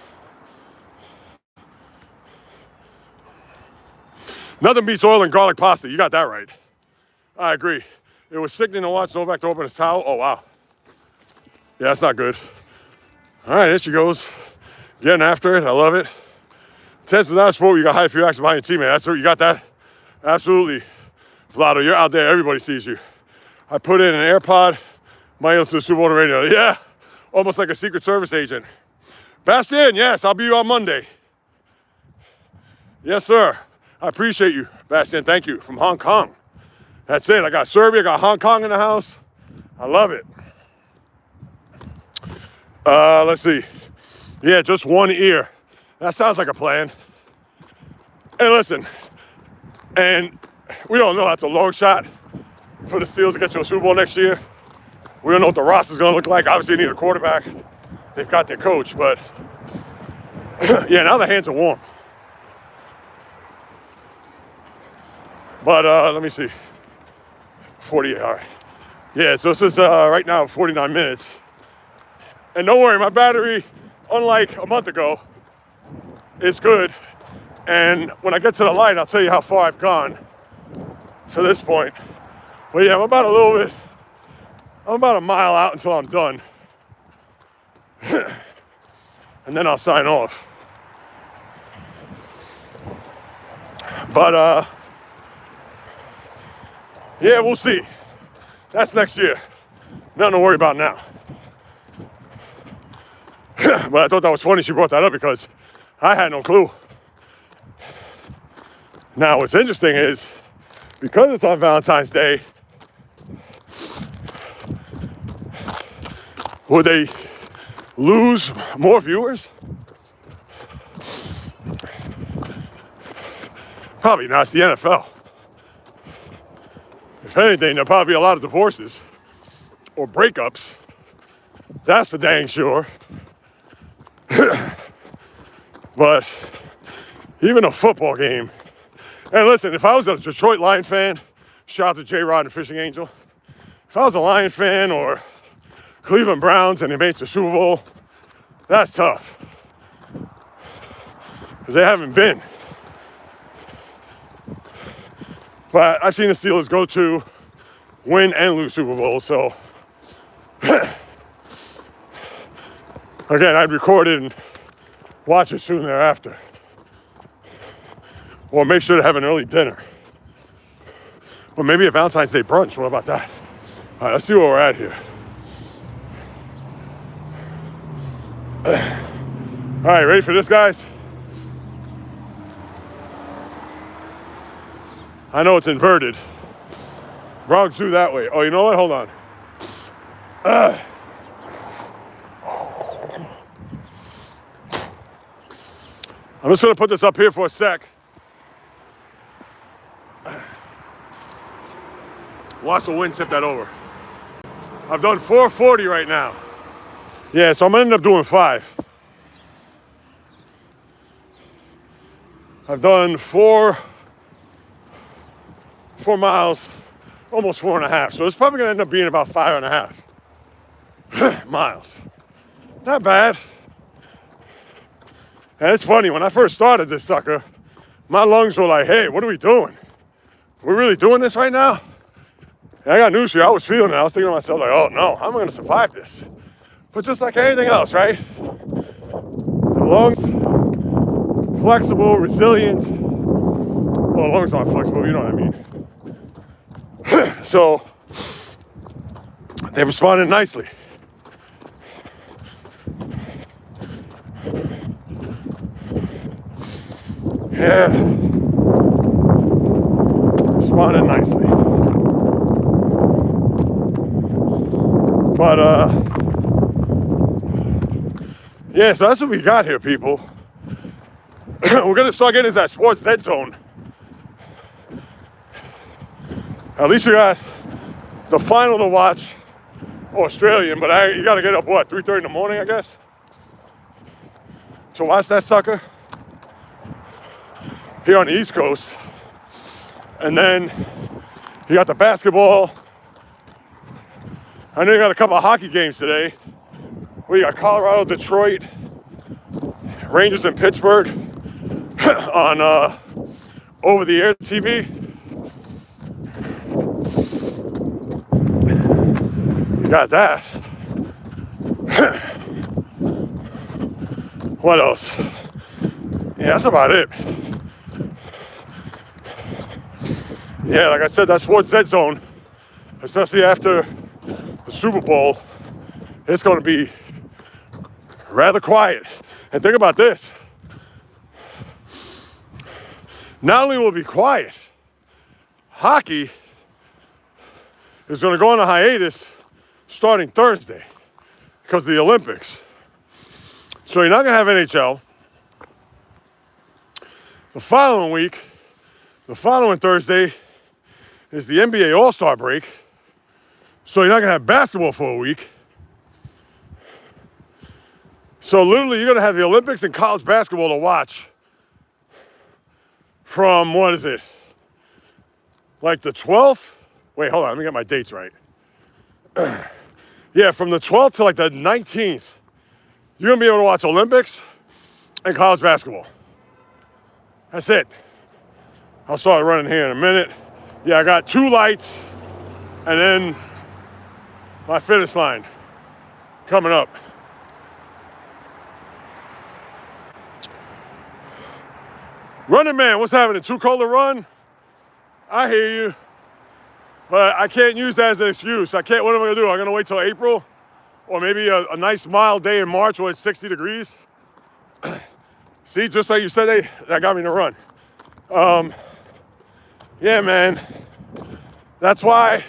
Speaker 1: Nothing beats oil and garlic pasta. You got that right. I agree. It was sickening to watch Novak to open his towel. Oh, wow. Yeah, that's not good. All right, here she goes. Getting after it. I love it. Temps is not a sport where you got high few actions behind your teammate. That's what you got that? Absolutely. Vlado, you're out there. Everybody sees you. I put in an AirPod. Might listen to the Super Bowl on the radio. Yeah. Almost like a Secret Service agent. Bastien, yes, I'll be you on Monday. Yes, sir. I appreciate you, Bastien. Thank you. From Hong Kong. That's it. I got Serbia, I got Hong Kong in the house. I love it. Let's see. Yeah, just one ear. That sounds like a plan. And listen, and we all know that's a long shot for the Steelers to get to a Super Bowl next year. We don't know what the roster's going to look like. Obviously, they need a quarterback. They've got their coach, but yeah, now the hands are warm. But let me see. 48, all right. Yeah, so this is right now 49 minutes. And don't worry, my battery, unlike a month ago, is good. And when I get to the light, I'll tell you how far I've gone to this point. But yeah, I'm about a mile out until I'm done. And then I'll sign off. But yeah, we'll see. That's next year. Nothing to worry about now. But I thought that was funny she brought that up because I had no clue. Now, what's interesting is because it's on Valentine's Day, would they lose more viewers? Probably not. It's the NFL. If anything, there'll probably be a lot of divorces or breakups. That's for dang sure. But even a football game, and listen, if I was a Detroit Lion fan, shout out to J-Rod and Fishing Angel. If I was a Lion fan or Cleveland Browns and they made the Super Bowl, that's tough. Because they haven't been. But I've seen the Steelers go to win and lose Super Bowls, so again, I'd record it and watch it soon thereafter. Or make sure to have an early dinner. Or maybe a Valentine's Day brunch. What about that? All right, let's see where we're at here. All right, ready for this, guys? I know it's inverted. Bronx do that way. Oh, you know what? Hold on. I'm just gonna put this up here for a sec. Watch the wind tip that over. I've done 440 right now. Yeah, so I'm gonna end up doing 5. I've done 4 miles, almost 4.5. So it's probably gonna end up being about 5.5 miles. Not bad. And it's funny, when I first started this sucker, my lungs were like, hey, what are we doing? We're really doing this right now? And I got news for you. I was feeling it. I was thinking to myself, like, oh no, how am I gonna survive this? But just like anything else, right? The lungs, flexible, resilient. Well, the lungs aren't flexible, you know what I mean. So, they responded nicely. Yeah. Responded nicely. But, yeah, so that's what we got here, people. We're going to start getting into that sports dead zone. At least we got the final to watch, Australian, but you got to get up, what, 3:30 in the morning, I guess? To watch that sucker here on the East Coast. And then you got the basketball. I know you got a couple of hockey games today. We got Colorado, Detroit, Rangers in Pittsburgh on over-the-air TV. You got that. What else? Yeah, that's about it. Yeah, like I said, that sports dead zone, especially after the Super Bowl, it's going to be rather quiet. And think about this. Not only will it be quiet, hockey is going to go on a hiatus starting Thursday because of the Olympics. So you're not going to have NHL. The following week, the following Thursday, is the NBA All-Star break. So you're not going to have basketball for a week. So literally you're going to have the Olympics and college basketball to watch from, what is it? Like the 12th? Wait, hold on, let me get my dates right. Yeah, from the 12th to like the 19th, you're going to be able to watch Olympics and college basketball. That's it. I'll start running here in a minute. Yeah, I got 2 lights and then my finish line coming up. Running man, what's happening? Too cold to run? I hear you. But I can't use that as an excuse. What am I gonna do? I'm gonna wait till April or maybe a nice mild day in March where it's 60 degrees. See, just like you said, that got me to run. Yeah, man. That's why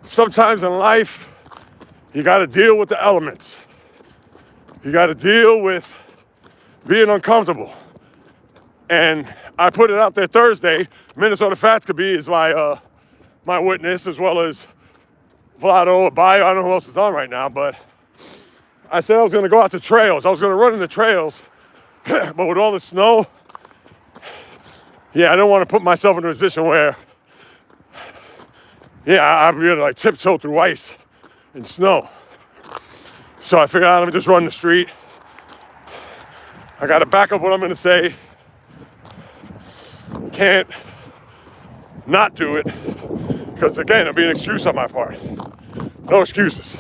Speaker 1: sometimes in life, you got to deal with the elements. You got to deal with being uncomfortable. And I put it out there Thursday. Minnesota Fats Could Be is my witness, as well as Vlado, Bio. I don't know who else is on right now, but I said I was going to go out to trails. I was going to run in the trails, but with all the snow, yeah, I don't want to put myself in a position where, yeah, I'd be able to like tiptoe through ice and snow. So I figured, let me just run the street. I got to back up what I'm going to say. Can't not do it, because again, it'll be an excuse on my part. No excuses.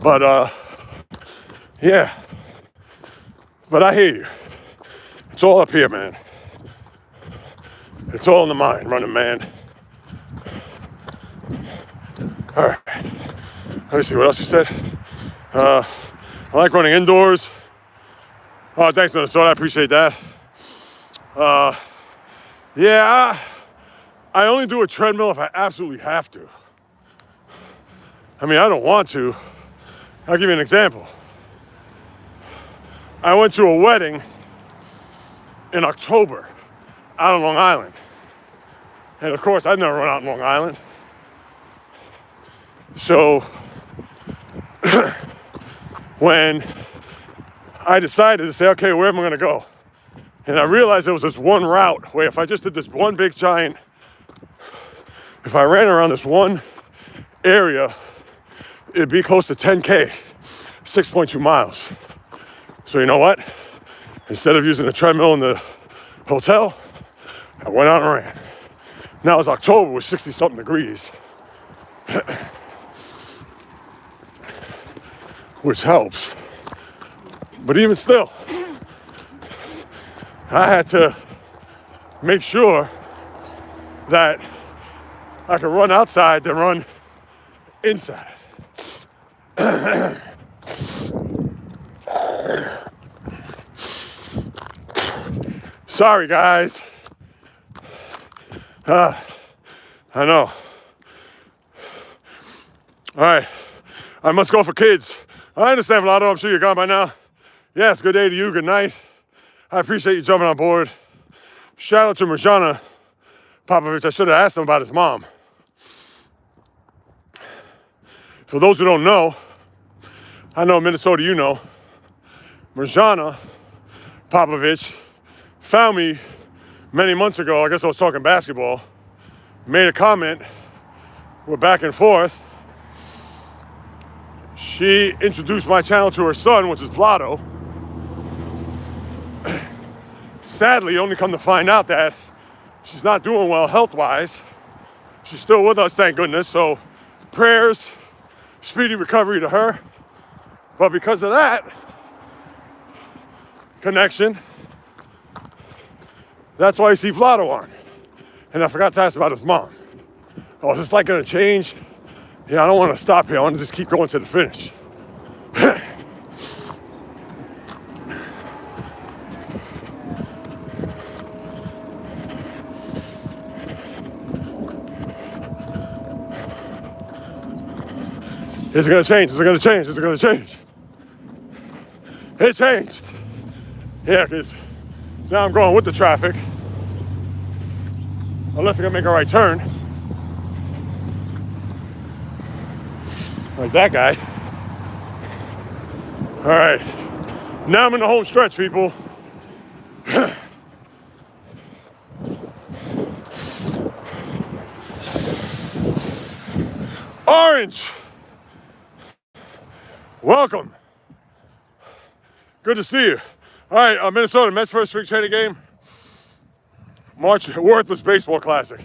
Speaker 1: But yeah, but I hear you. It's all up here, man. It's all in the mind, running, man. All right, let me see what else you said. I like running indoors. Oh, thanks, Minnesota. I appreciate that. Yeah, I only do a treadmill if I absolutely have to. I mean, I don't want to. I'll give you an example. I went to a wedding in October out on Long Island. And of course, I'd never run out in Long Island. So when I decided to say, okay, where am I going to go? And I realized there was this one route where if I just did this one big giant, if I ran around this one area, it'd be close to 10K, 6.2 miles. So you know what? Instead of using a treadmill in the hotel, I went out and ran. Now it's October with 60-something degrees, which helps. But even still, I had to make sure that I could run outside than run inside. Sorry, guys. I know. All right, I must go for kids. I understand, Vlado. I'm sure you're gone by now. Yes, good day to you. Good night. I appreciate you jumping on board. Shout out to Mirjana Popovich. I should have asked him about his mom. For those who don't know, I know Minnesota, you know, Mirjana Popovich found me many months ago. I guess I was talking basketball. Made a comment. We're back and forth. She introduced my channel to her son, which is Vlado. Sadly, only come to find out that she's not doing well health-wise. She's still with us, thank goodness. So prayers, speedy recovery to her. But because of that connection, that's why you see Vlado on. And I forgot to ask about his mom. Oh, is this like gonna change? Yeah, I don't want to stop here. I want to just keep going to the finish. Is it gonna change? Is it gonna change? Is it gonna change? It changed. Yeah, because now I'm going with the traffic. Unless I'm gonna make a right turn. Like that guy. All right. Now I'm in the home stretch, people. Orange. Welcome. Good to see you. All right, Minnesota, Mets first spring training game. March worthless baseball classic.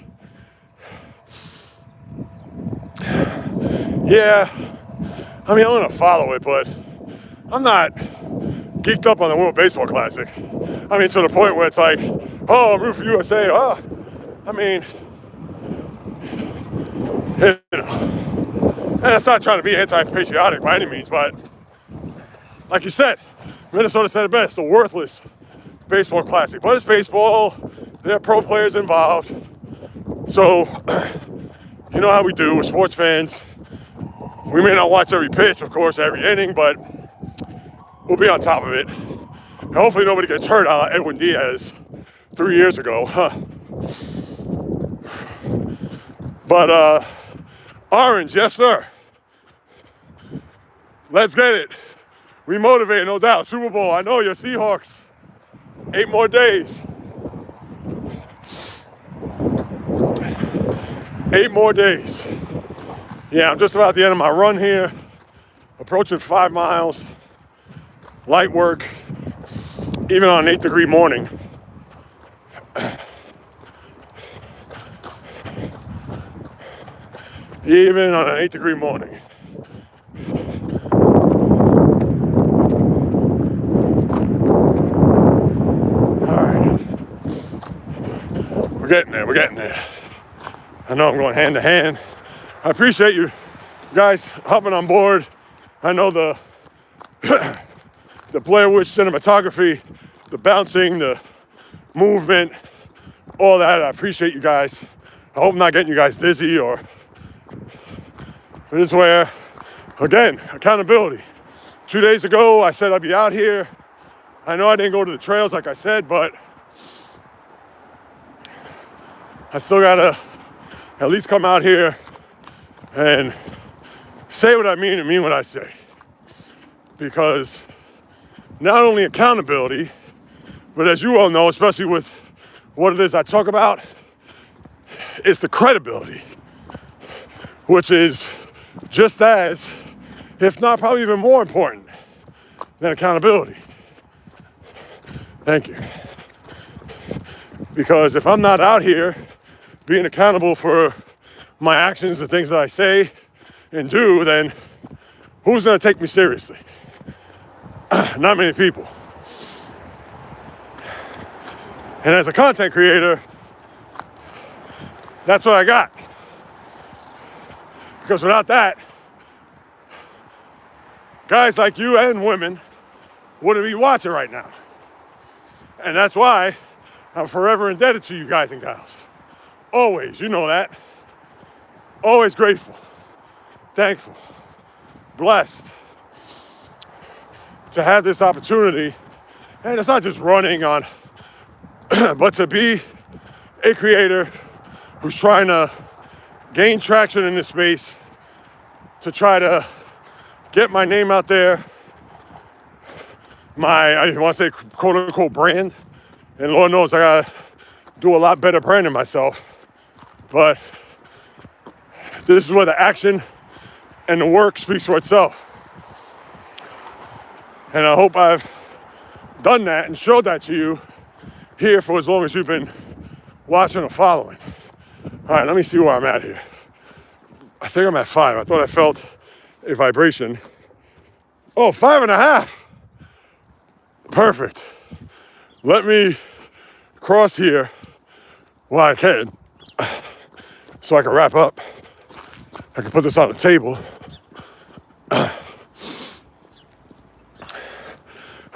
Speaker 1: Yeah, I mean, I'm gonna follow it, but I'm not geeked up on the World Baseball Classic. I mean, to the point where it's like, oh, I'm rooting for USA. Oh, I mean, you know, and it's not trying to be anti-patriotic by any means, but like you said, Minnesota said it best, the worthless baseball classic. But it's baseball, there are pro players involved. So, you know how we do, we're sports fans. We may not watch every pitch, of course, every inning, but we'll be on top of it. And hopefully nobody gets hurt on Edwin Diaz 3 years ago. But, Orange, yes, sir. Let's get it. We motivate, no doubt. Super Bowl, I know your Seahawks. 8 more days. 8 more days. Yeah, I'm just about at the end of my run here. Approaching 5 miles. Light work. Even on an 8-degree morning. Even on an 8-degree morning. We're getting there, we're getting there. I know I'm going hand to hand. I appreciate you guys hopping on board. I know the the Blair Witch cinematography, the bouncing, the movement, all that. I appreciate you guys. I hope I'm not getting you guys dizzy or... This is where, again, accountability. 2 days ago, I said I'd be out here. I know I didn't go to the trails like I said, but I still gotta at least come out here and say what I mean and mean what I say. Because not only accountability, but as you all know, especially with what it is I talk about, it's the credibility, which is just as, if not probably even more important than accountability. Thank you. Because if I'm not out here being accountable for my actions, the things that I say and do, then who's gonna take me seriously? Not many people. And as a content creator, that's what I got. Because without that, guys like you and women wouldn't be watching right now. And that's why I'm forever indebted to you guys and gals. Always, you know that. Always grateful, thankful, blessed to have this opportunity. And it's not just running on, but to be a creator who's trying to gain traction in this space, to try to get my name out there, I want to say quote unquote brand, and Lord knows I gotta do a lot better branding myself, but this is where the action and the work speaks for itself. And I hope I've done that and showed that to you here for as long as you've been watching or following. All right, let me see where I'm at here. I think I'm at 5. I thought I felt a vibration. Oh, 5.5. Perfect. Let me cross here while I can so I can wrap up. I can put this on the table.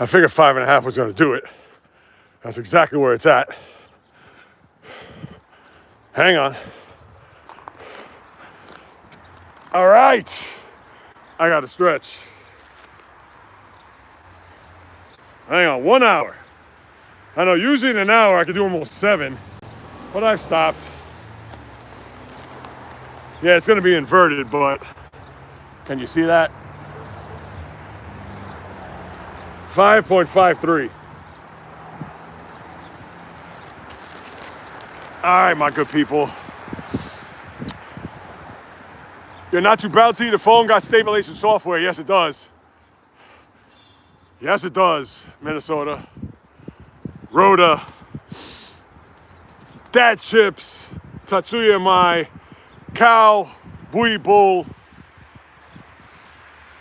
Speaker 1: I figured 5.5 was going to do it. That's exactly where it's at. Hang on. All right. I got to stretch. Hang on, 1 hour. I know usually in an hour I could do almost 7, but I've stopped. Yeah, it's going to be inverted, but can you see that? 5.53. All right, my good people. You're not too bouncy. The phone got stabilization software. Yes, it does. Yes, it does, Minnesota. Rhoda. Dad Chips. Tatsuya Mai. Cow. Bui Bull.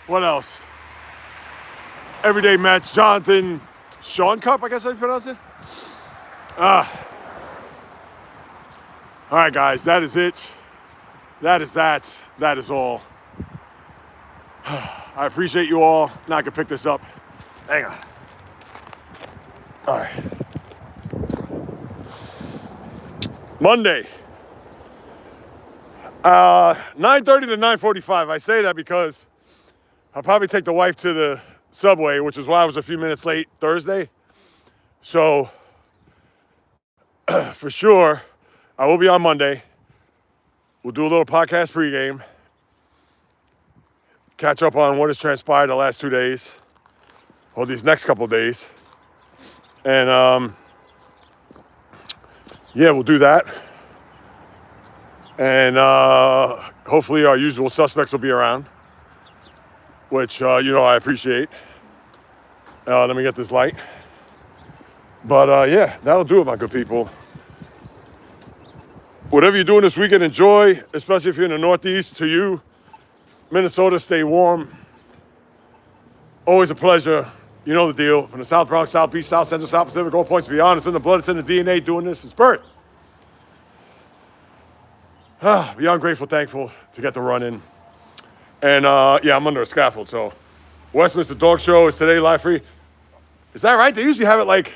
Speaker 1: What else? Everyday Mets. Jonathan. Sean Cup, I guess I pronounce it. All right, guys, that is it. That is that. That is all. I appreciate you all. Now I can pick this up. Hang on. All right. Monday. 9:30 to 9:45. I say that because I'll probably take the wife to the Subway, which is why I was a few minutes late Thursday. So, for sure, I will be on Monday. We'll do a little podcast pregame. Catch up on what has transpired the last 2 days, or these next couple of days. And, yeah, we'll do that. And hopefully our usual suspects will be around, which, I appreciate. Let me get this light. But, yeah, that'll do it, my good people. Whatever you're doing this weekend, enjoy, especially if you're in the Northeast. To you, Minnesota, stay warm. Always a pleasure. You know the deal. From the South Bronx, South Beach, South Central, South Pacific, all points beyond. It's in the blood, it's in the DNA, doing this in spirit. Beyond grateful, thankful to get the run in. And, yeah, I'm under a scaffold, so Westminster Dog Show is today, live free. Is that right? They usually have it, like,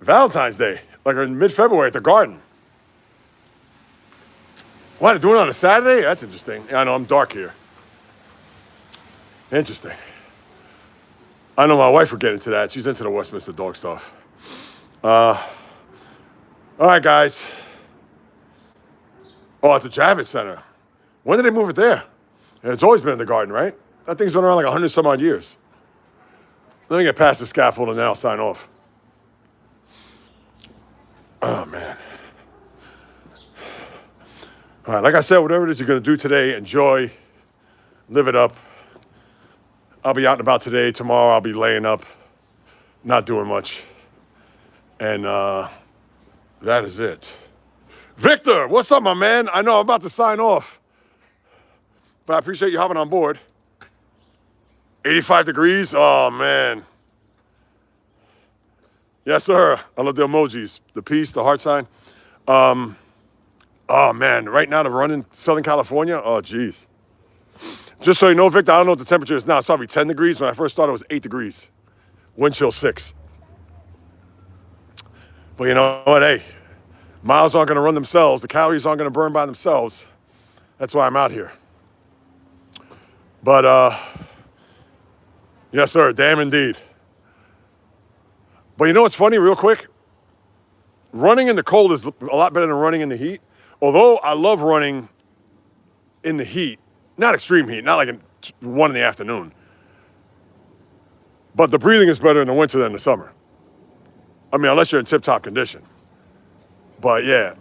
Speaker 1: Valentine's Day, like in mid-February at the Garden. What, they're doing it on a Saturday? That's interesting. Yeah, I know, I'm dark here. Interesting. I know my wife would get into that. She's into the Westminster dog stuff. All right, guys. Oh, at the Javits Center. When did they move it there? It's always been in the Garden, right? That thing's been around like 100 some odd years. Let me get past the scaffold and then I'll sign off. Oh, man. All right, like I said, whatever it is you're going to do today, enjoy, live it up. I'll be out and about today. Tomorrow I'll be laying up, not doing much. And that is it. Victor, what's up, my man? I know I'm about to sign off, but I appreciate you hopping on board. 85 degrees? Oh, man. Yes, sir. I love the emojis, the peace, the heart sign. Oh, man, right now, the run in Southern California, oh, geez. Just so you know, Victor, I don't know what the temperature is now. It's probably 10 degrees. When I first started, it was 8 degrees. Wind chill 6. But you know what? Hey, miles aren't going to run themselves. The calories aren't going to burn by themselves. That's why I'm out here. But, yes, sir, damn indeed. But you know what's funny, real quick? Running in the cold is a lot better than running in the heat. Although I love running in the heat, not extreme heat, not like in 1 in the afternoon. But the breathing is better in the winter than the summer. I mean, unless you're in tip-top condition. But yeah,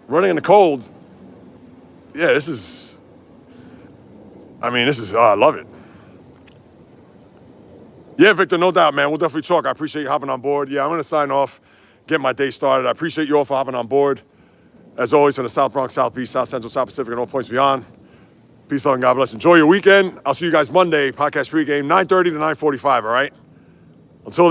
Speaker 1: running in the cold, yeah, this is, I love it. Yeah, Victor, no doubt, man. We'll definitely talk. I appreciate you hopping on board. Yeah, I'm going to sign off, get my day started. I appreciate you all for hopping on board. As always, from the South Bronx, South Beach, South Central, South Pacific, and all points beyond. Peace, love, and God bless. Enjoy your weekend. I'll see you guys Monday, podcast pregame, 9:30 to 9:45, all right? Until then.